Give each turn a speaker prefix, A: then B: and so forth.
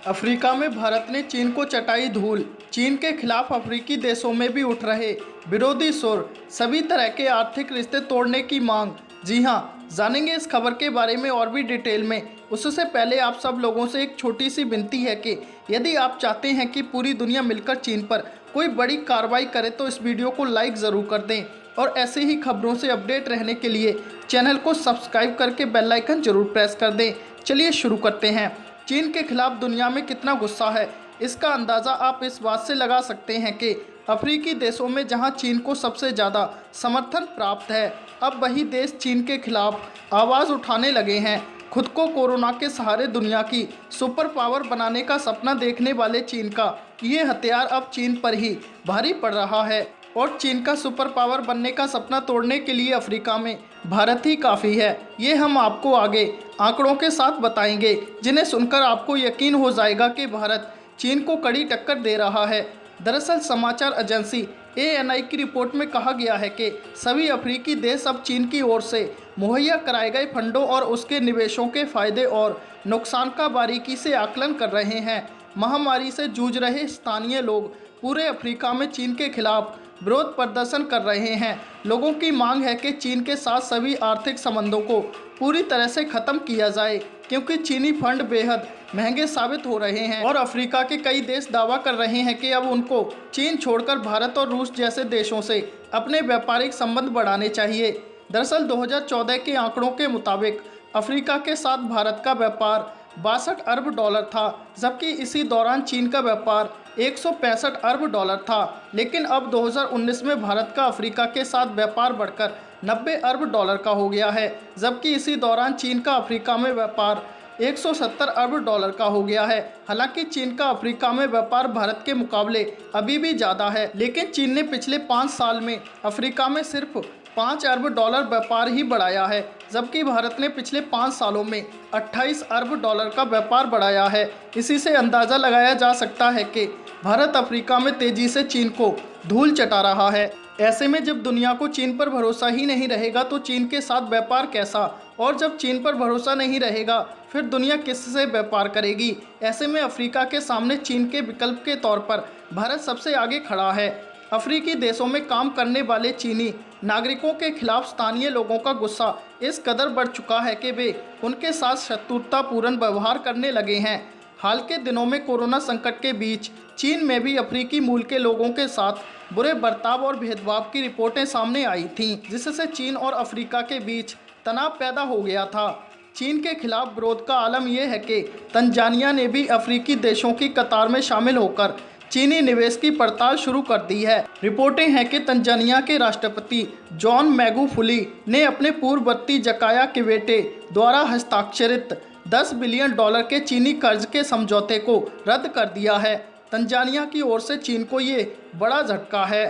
A: Africa में भारत ने चीन को चटाई धूल। चीन के खिलाफ अफ्रीकी देशों में भी उठ रहे विरोधी सुर, सभी तरह के आर्थिक रिश्ते तोड़ने की मांग। जी हां, जानेंगे इस खबर के बारे में और भी डिटेल में। उससे पहले आप सब लोगों से एक छोटी सी विनती है कि यदि आप चाहते हैं कि पूरी दुनिया मिलकर चीन पर कोई बड़ी कार्रवाई करे तो इस वीडियो को लाइक ज़रूर कर दें और ऐसे ही खबरों से अपडेट रहने के लिए चैनल को सब्सक्राइब करके बेल आइकन जरूर प्रेस कर दें। चलिए शुरू करते हैं। चीन के खिलाफ दुनिया में कितना गुस्सा है, इसका अंदाज़ा आप इस बात से लगा सकते हैं कि अफ्रीकी देशों में जहां चीन को सबसे ज़्यादा समर्थन प्राप्त है, अब वही देश चीन के खिलाफ आवाज़ उठाने लगे हैं। खुद को कोरोना के सहारे दुनिया की सुपर पावर बनाने का सपना देखने वाले चीन का ये हथियार अब चीन पर ही भारी पड़ रहा है और चीन का सुपर पावर बनने का सपना तोड़ने के लिए अफ्रीका में भारत ही काफ़ी है। ये हम आपको आगे आंकड़ों के साथ बताएंगे, जिन्हें सुनकर आपको यकीन हो जाएगा कि भारत चीन को कड़ी टक्कर दे रहा है। दरअसल समाचार एजेंसी ANI की रिपोर्ट में कहा गया है कि सभी अफ्रीकी देश अब चीन की ओर से मुहैया कराए गए फंडों और उसके निवेशों के फायदे और नुकसान का बारीकी से आकलन कर रहे हैं। महामारी से जूझ रहे स्थानीय लोग पूरे अफ्रीका में चीन के खिलाफ विरोध प्रदर्शन कर रहे हैं। लोगों की मांग है कि चीन के साथ सभी आर्थिक संबंधों को पूरी तरह से ख़त्म किया जाए, क्योंकि चीनी फंड बेहद महंगे साबित हो रहे हैं और अफ्रीका के कई देश दावा कर रहे हैं कि अब उनको चीन छोड़कर भारत और रूस जैसे देशों से अपने व्यापारिक संबंध बढ़ाने चाहिए। दरअसल 2014 के आंकड़ों के मुताबिक अफ्रीका के साथ भारत का व्यापार 62 अरब डॉलर था, जबकि इसी दौरान चीन का व्यापार 165 अरब डॉलर था। लेकिन अब 2019 में भारत का अफ्रीका के साथ व्यापार बढ़कर 90 अरब डॉलर का हो गया है, जबकि इसी दौरान चीन का अफ्रीका में व्यापार 170 अरब डॉलर का हो गया है। हालांकि चीन का अफ्रीका में व्यापार भारत के मुकाबले अभी भी ज़्यादा है, लेकिन चीन ने पिछले 5 साल में अफ्रीका में सिर्फ 5 अरब डॉलर व्यापार ही बढ़ाया है, जबकि भारत ने पिछले 5 सालों में 28 अरब डॉलर का व्यापार बढ़ाया है। इसी से अंदाज़ा लगाया जा सकता है कि भारत अफ्रीका में तेज़ी से चीन को धूल चटा रहा है। ऐसे में जब दुनिया को चीन पर भरोसा ही नहीं रहेगा तो चीन के साथ व्यापार कैसा, और जब चीन पर भरोसा नहीं रहेगा फिर दुनिया किससे व्यापार करेगी। ऐसे में अफ्रीका के सामने चीन के विकल्प के तौर पर भारत सबसे आगे खड़ा है। अफ्रीकी देशों में काम करने वाले चीनी नागरिकों के खिलाफ स्थानीय लोगों का गुस्सा इस कदर बढ़ चुका है कि वे उनके साथ शत्रुतापूर्ण व्यवहार करने लगे हैं। हाल के दिनों में कोरोना संकट के बीच चीन में भी अफ्रीकी मूल के लोगों के साथ बुरे बर्ताव और भेदभाव की रिपोर्टें सामने आई थीं, जिससे चीन और अफ्रीका के बीच तनाव पैदा हो गया था। चीन के खिलाफ विरोध का आलम यह है कि तंजानिया ने भी अफ्रीकी देशों की कतार में शामिल होकर चीनी निवेश की पड़ताल शुरू कर दी है। रिपोर्टें हैं कि तंजानिया के राष्ट्रपति जॉन मैगुफुली ने अपने पूर्ववर्ती जकाया किवेटे द्वारा हस्ताक्षरित 10 बिलियन डॉलर के चीनी कर्ज के समझौते को रद्द कर दिया है। तंजानिया की ओर से चीन को ये बड़ा झटका है।